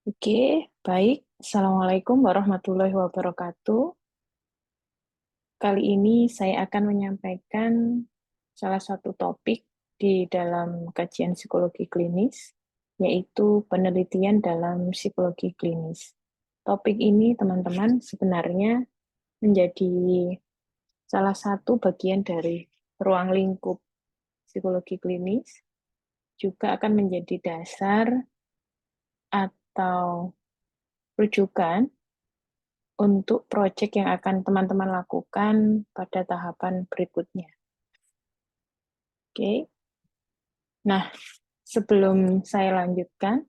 Oke, baik. Assalamualaikum warahmatullahi wabarakatuh. Kali ini saya akan menyampaikan salah satu topik di dalam kajian psikologi klinis, yaitu penelitian dalam psikologi klinis. Topik ini, teman-teman, sebenarnya menjadi salah satu bagian dari ruang lingkup psikologi klinis, juga akan menjadi dasar atau rujukan untuk proyek yang akan teman-teman lakukan pada tahapan berikutnya. Oke. Nah, sebelum saya lanjutkan,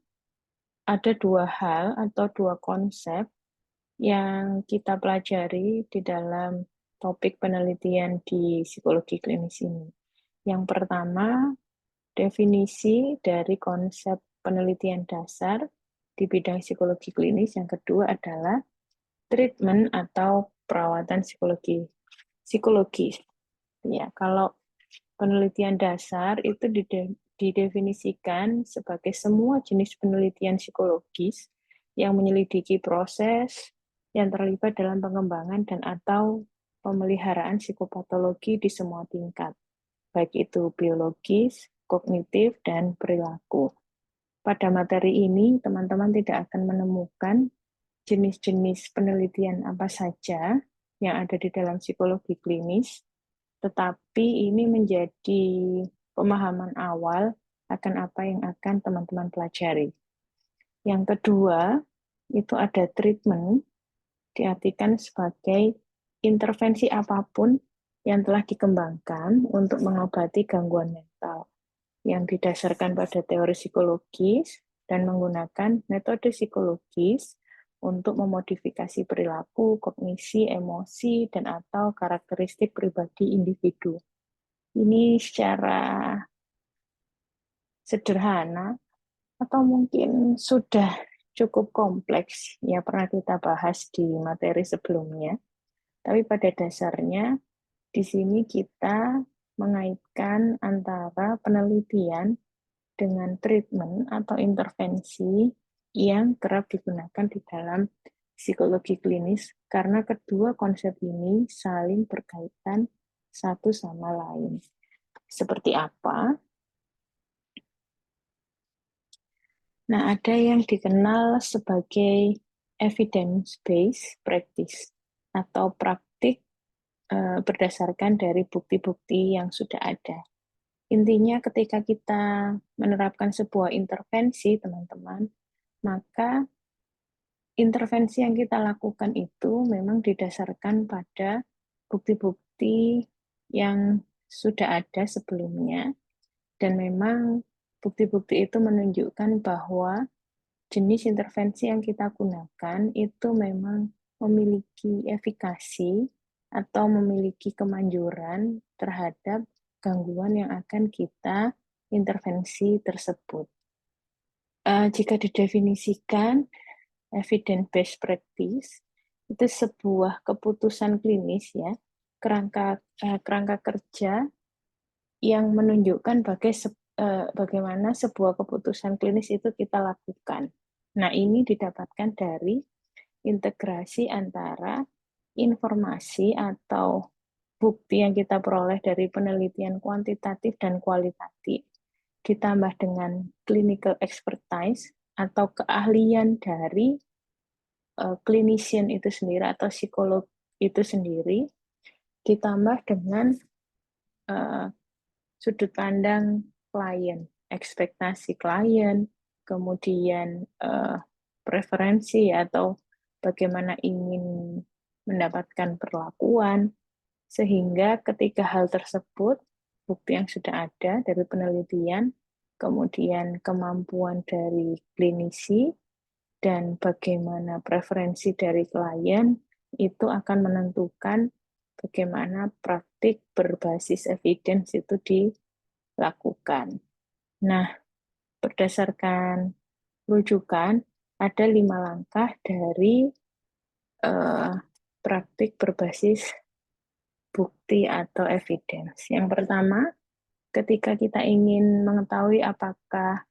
ada dua hal atau dua konsep yang kita pelajari di dalam topik penelitian di psikologi klinis ini. Yang pertama, definisi dari konsep penelitian dasar di bidang psikologi klinis. Yang kedua adalah treatment atau perawatan psikologis. Ya, kalau penelitian dasar itu didefinisikan sebagai semua jenis penelitian psikologis yang menyelidiki proses yang terlibat dalam pengembangan dan atau pemeliharaan psikopatologi di semua tingkat, baik itu biologis, kognitif, dan perilaku. Pada materi ini, teman-teman tidak akan menemukan jenis-jenis penelitian apa saja yang ada di dalam psikologi klinis, tetapi ini menjadi pemahaman awal akan apa yang akan teman-teman pelajari. Yang kedua, itu ada treatment, diartikan sebagai intervensi apapun yang telah dikembangkan untuk mengobati gangguan mental yang didasarkan pada teori psikologis dan menggunakan metode psikologis untuk memodifikasi perilaku, kognisi, emosi, dan atau karakteristik pribadi individu. Ini secara sederhana atau mungkin sudah cukup kompleks, ya pernah kita bahas di materi sebelumnya. Tapi pada dasarnya di sini kita mengaitkan antara penelitian dengan treatment atau intervensi yang kerap digunakan di dalam psikologi klinis karena kedua konsep ini saling berkaitan satu sama lain. Seperti apa? Nah, ada yang dikenal sebagai evidence-based practice atau praktik berdasarkan dari bukti-bukti yang sudah ada. Intinya ketika kita menerapkan sebuah intervensi, teman-teman, maka intervensi yang kita lakukan itu memang didasarkan pada bukti-bukti yang sudah ada sebelumnya, dan memang bukti-bukti itu menunjukkan bahwa jenis intervensi yang kita gunakan itu memang memiliki efikasi atau memiliki kemanjuran terhadap gangguan yang akan kita intervensi tersebut. Jika didefinisikan, evidence-based practice itu sebuah keputusan klinis ya, kerangka kerja yang menunjukkan bagaimana sebuah keputusan klinis itu kita lakukan. Nah, ini didapatkan dari integrasi antara informasi atau bukti yang kita peroleh dari penelitian kuantitatif dan kualitatif, ditambah dengan clinical expertise atau keahlian dari clinician itu sendiri atau psikolog itu sendiri, ditambah dengan uh, sudut pandang klien, ekspektasi klien, kemudian preferensi atau bagaimana ingin mendapatkan perlakuan, sehingga ketiga hal tersebut, bukti yang sudah ada dari penelitian, kemudian kemampuan dari klinisi, dan bagaimana preferensi dari klien, itu akan menentukan bagaimana praktik berbasis evidence itu dilakukan. Nah, berdasarkan rujukan, ada 5 langkah dari praktik berbasis bukti atau evidence. Yang pertama, ketika kita ingin mengetahui apakah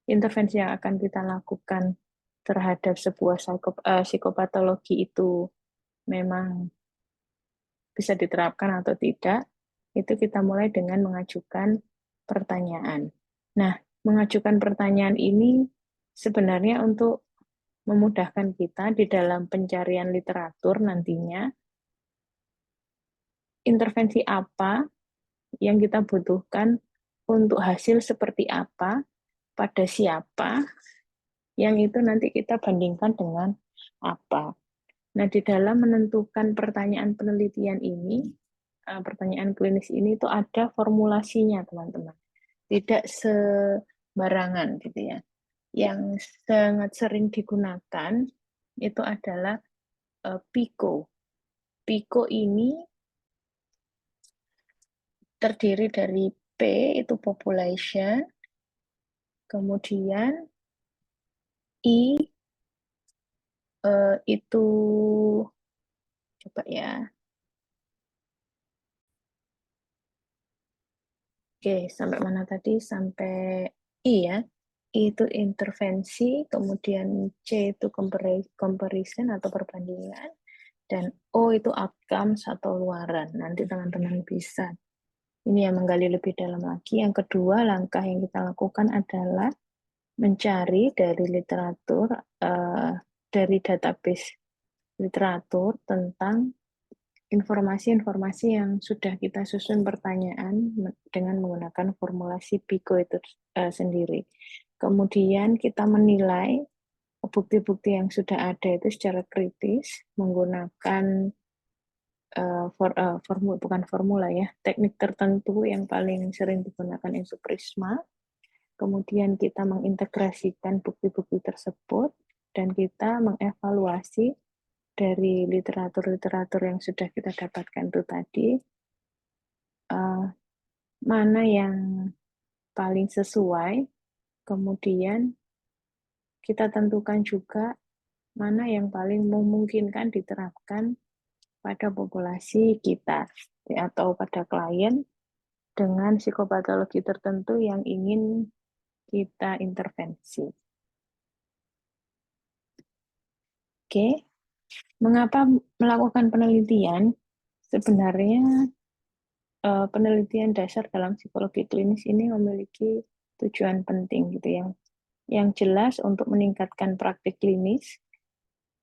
intervensi yang akan kita lakukan terhadap sebuah psikopatologi itu memang bisa diterapkan atau tidak, itu kita mulai dengan mengajukan pertanyaan. Nah, mengajukan pertanyaan ini sebenarnya untuk memudahkan kita di dalam pencarian literatur nantinya, intervensi apa yang kita butuhkan untuk hasil seperti apa, pada siapa, yang itu nanti kita bandingkan dengan apa. Nah, di dalam menentukan pertanyaan penelitian ini, pertanyaan klinis ini itu ada formulasinya, teman-teman. Tidak sembarangan gitu ya. Yang sangat sering digunakan itu adalah PICO. PICO ini terdiri dari P itu population, kemudian I itu coba ya. Oke, sampai mana tadi? Sampai I ya. I itu intervensi, kemudian C itu comparison atau perbandingan, dan O itu outcomes atau luaran. Nanti teman-teman bisa ini yang menggali lebih dalam lagi. Yang kedua, langkah yang kita lakukan adalah mencari dari literatur, dari database literatur tentang informasi-informasi yang sudah kita susun pertanyaan dengan menggunakan formulasi PICO itu sendiri. Kemudian kita menilai bukti-bukti yang sudah ada itu secara kritis menggunakan bukan formula ya, teknik tertentu yang paling sering digunakan itu Prisma. Kemudian kita mengintegrasikan bukti-bukti tersebut dan kita mengevaluasi dari literatur-literatur yang sudah kita dapatkan itu tadi, mana yang paling sesuai, kemudian kita tentukan juga mana yang paling memungkinkan diterapkan pada populasi kita atau pada klien dengan psikopatologi tertentu yang ingin kita intervensi. Oke, mengapa melakukan penelitian? Sebenarnya penelitian dasar dalam psikologi klinis ini memiliki tujuan penting gitu yang jelas untuk meningkatkan praktik klinis.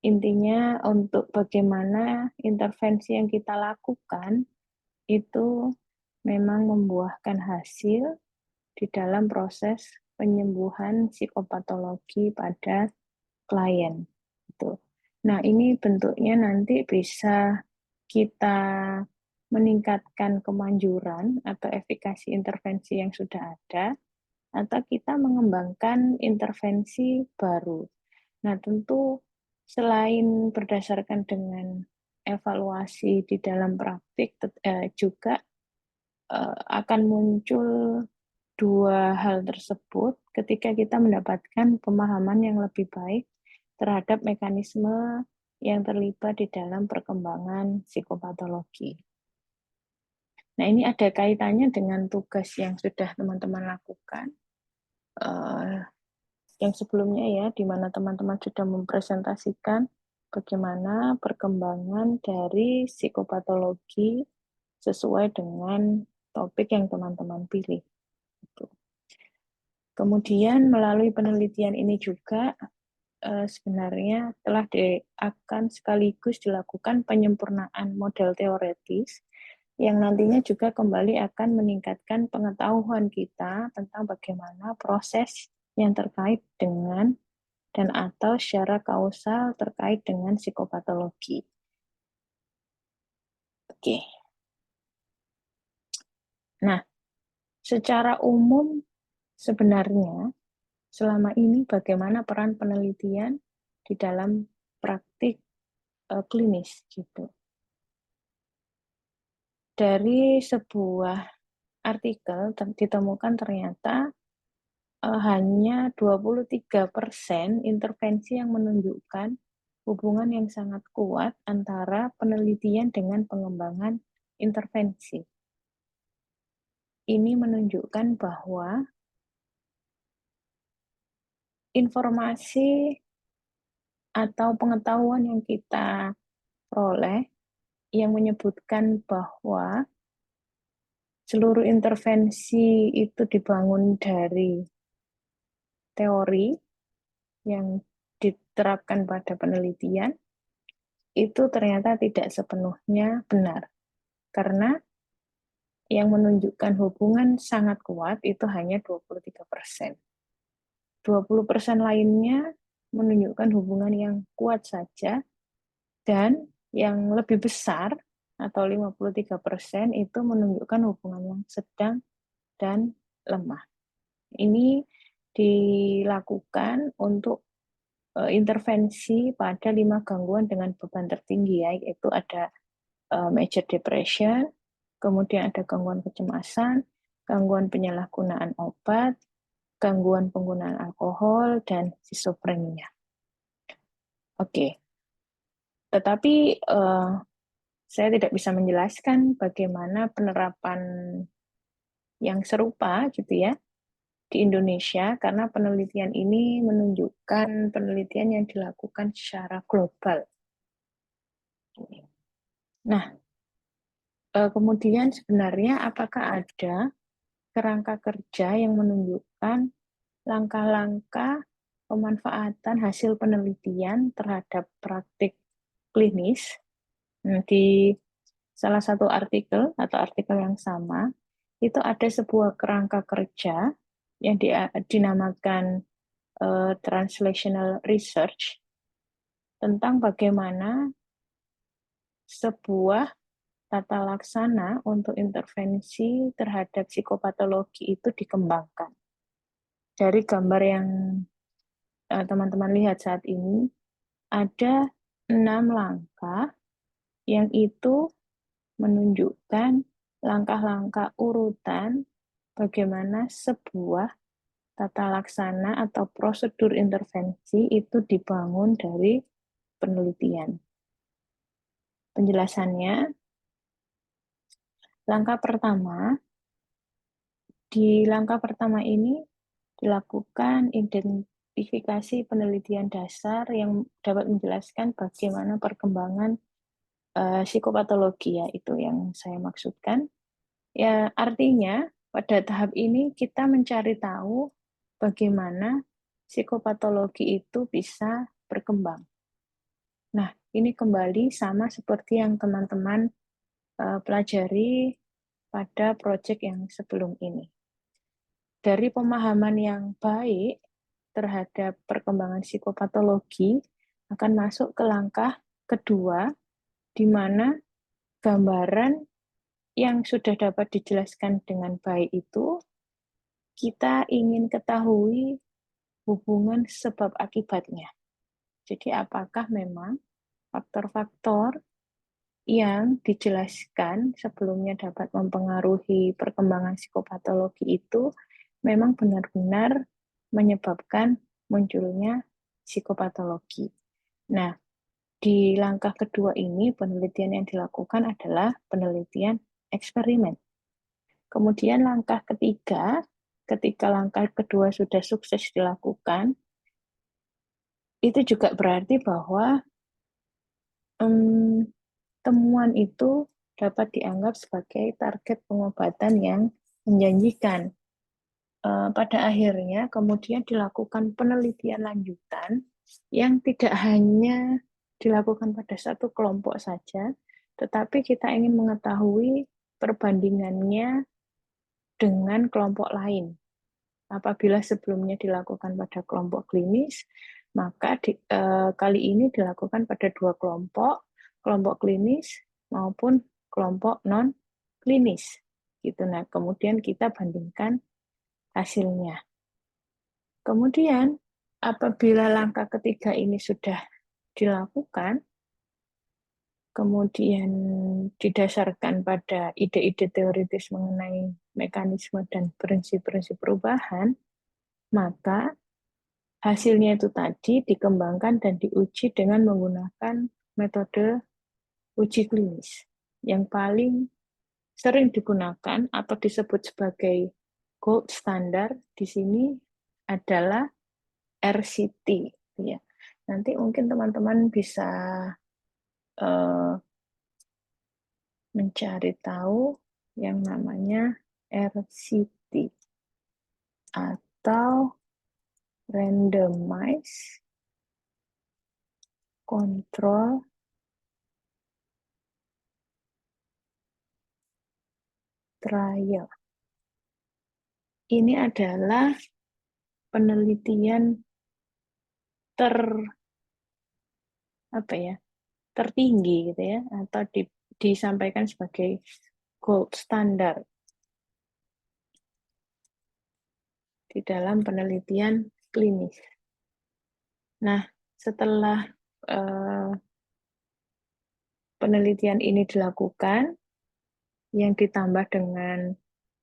Intinya untuk bagaimana intervensi yang kita lakukan itu memang membuahkan hasil di dalam proses penyembuhan psikopatologi pada klien. Gitu. Nah, ini bentuknya nanti bisa kita meningkatkan kemanjuran atau efikasi intervensi yang sudah ada, atau kita mengembangkan intervensi baru. Nah, tentu selain berdasarkan dengan evaluasi di dalam praktik, juga akan muncul dua hal tersebut ketika kita mendapatkan pemahaman yang lebih baik terhadap mekanisme yang terlibat di dalam perkembangan psikopatologi. Nah, ini ada kaitannya dengan tugas yang sudah teman-teman lakukan. Yang sebelumnya ya, di mana teman-teman sudah mempresentasikan bagaimana perkembangan dari psikopatologi sesuai dengan topik yang teman-teman pilih. Kemudian melalui penelitian ini juga sebenarnya akan sekaligus dilakukan penyempurnaan model teoretis yang nantinya juga kembali akan meningkatkan pengetahuan kita tentang bagaimana proses yang terkait dengan dan atau secara kausal terkait dengan psikopatologi. Oke. Nah, secara umum sebenarnya selama ini bagaimana peran penelitian di dalam praktik klinis gitu. Dari sebuah artikel ditemukan ternyata hanya 23% intervensi yang menunjukkan hubungan yang sangat kuat antara penelitian dengan pengembangan intervensi. Ini menunjukkan bahwa informasi atau pengetahuan yang kita peroleh yang menyebutkan bahwa seluruh intervensi itu dibangun dari teori yang diterapkan pada penelitian, itu ternyata tidak sepenuhnya benar. Karena yang menunjukkan hubungan sangat kuat itu hanya 23%. 20% lainnya menunjukkan hubungan yang kuat saja, dan yang lebih besar atau 53% itu menunjukkan hubungan yang sedang dan lemah. Ini dilakukan untuk intervensi pada 5 gangguan dengan beban tertinggi, ya, yaitu ada major depression, kemudian ada gangguan kecemasan, gangguan penyalahgunaan obat, gangguan penggunaan alkohol, dan schizophrenia. Oke, tetapi saya tidak bisa menjelaskan bagaimana penerapan yang serupa gitu ya di Indonesia, karena penelitian ini menunjukkan penelitian yang dilakukan secara global. Nah, kemudian sebenarnya apakah ada kerangka kerja yang menunjukkan langkah-langkah pemanfaatan hasil penelitian terhadap praktik klinis? Di salah satu artikel atau artikel yang sama, itu ada sebuah kerangka kerja yang dinamakan translational research tentang bagaimana sebuah tata laksana untuk intervensi terhadap psikopatologi itu dikembangkan. Dari gambar yang teman-teman lihat saat ini, ada 6 langkah yang itu menunjukkan langkah-langkah urutan bagaimana sebuah tata laksana atau prosedur intervensi itu dibangun dari penelitian. Penjelasannya, di langkah pertama ini dilakukan identifikasi penelitian dasar yang dapat menjelaskan bagaimana perkembangan psikopatologi, ya, itu yang saya maksudkan. Ya, artinya pada tahap ini kita mencari tahu bagaimana psikopatologi itu bisa berkembang. Nah, ini kembali sama seperti yang teman-teman pelajari pada proyek yang sebelum ini. Dari pemahaman yang baik terhadap perkembangan psikopatologi akan masuk ke langkah kedua, di mana gambaran yang sudah dapat dijelaskan dengan baik itu, kita ingin ketahui hubungan sebab akibatnya. Jadi apakah memang faktor-faktor yang dijelaskan sebelumnya dapat mempengaruhi perkembangan psikopatologi itu memang benar-benar menyebabkan munculnya psikopatologi. Nah, di langkah kedua ini penelitian yang dilakukan adalah penelitian eksperimen. Kemudian langkah ketiga, ketika langkah kedua sudah sukses dilakukan, itu juga berarti bahwa temuan itu dapat dianggap sebagai target pengobatan yang menjanjikan. Pada akhirnya kemudian dilakukan penelitian lanjutan yang tidak hanya dilakukan pada satu kelompok saja, tetapi kita ingin mengetahui perbandingannya dengan kelompok lain. Apabila sebelumnya dilakukan pada kelompok klinis, maka kali ini dilakukan pada 2 kelompok klinis maupun kelompok non-klinis. Gitu. Nah, kemudian kita bandingkan hasilnya. Kemudian, apabila langkah ketiga ini sudah dilakukan, kemudian didasarkan pada ide-ide teoritis mengenai mekanisme dan prinsip-prinsip perubahan, maka hasilnya itu tadi dikembangkan dan diuji dengan menggunakan metode uji klinis. Yang paling sering digunakan atau disebut sebagai gold standard di sini adalah RCT. Ya. Nanti mungkin teman-teman bisa mencari tahu yang namanya RCT atau Randomized Control Trial. Ini adalah penelitian tertinggi gitu ya, atau disampaikan sebagai gold standard di dalam penelitian klinis. Nah, setelah penelitian ini dilakukan, yang ditambah dengan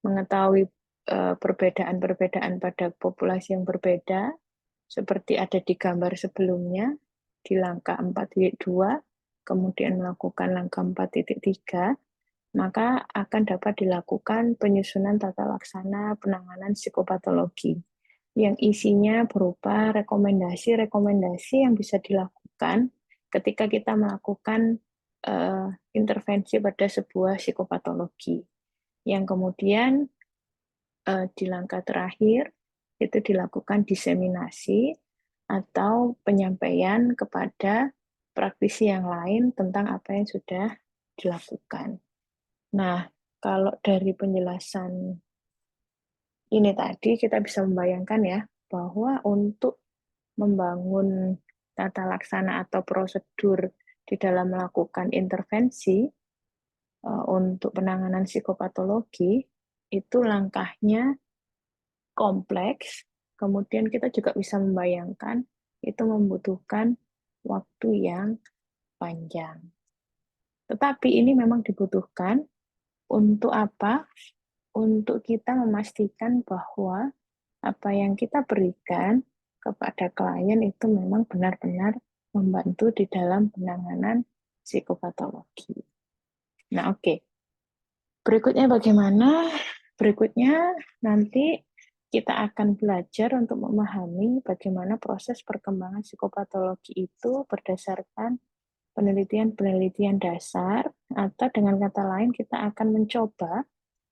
mengetahui perbedaan-perbedaan pada populasi yang berbeda, seperti ada di gambar sebelumnya, di langkah 4.2, kemudian melakukan langkah 4.3, maka akan dapat dilakukan penyusunan tata laksana penanganan psikopatologi yang isinya berupa rekomendasi-rekomendasi yang bisa dilakukan ketika kita melakukan intervensi pada sebuah psikopatologi. Yang kemudian di langkah terakhir itu dilakukan diseminasi atau penyampaian kepada praktisi yang lain tentang apa yang sudah dilakukan. Nah, kalau dari penjelasan ini tadi kita bisa membayangkan ya, bahwa untuk membangun tata laksana atau prosedur di dalam melakukan intervensi untuk penanganan psikopatologi, itu langkahnya kompleks, kemudian kita juga bisa membayangkan itu membutuhkan waktu yang panjang. Tetapi ini memang dibutuhkan untuk apa? Untuk kita memastikan bahwa apa yang kita berikan kepada klien itu memang benar-benar membantu di dalam penanganan psikopatologi. Nah, oke. Berikutnya bagaimana? Berikutnya nanti kita akan belajar untuk memahami bagaimana proses perkembangan psikopatologi itu berdasarkan penelitian-penelitian dasar, atau dengan kata lain kita akan mencoba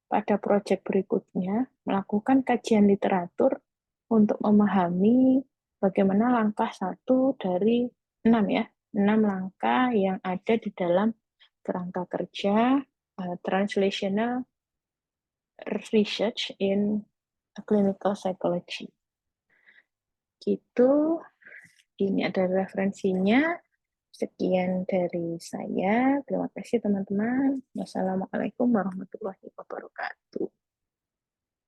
pada proyek berikutnya melakukan kajian literatur untuk memahami bagaimana langkah 1 dari 6 ya, 6 langkah yang ada di dalam kerangka kerja Translational Research in Clinical Psychology. Gitu, ini adalah referensinya. Sekian dari saya. Terima kasih teman-teman. Wassalamualaikum warahmatullahi wabarakatuh.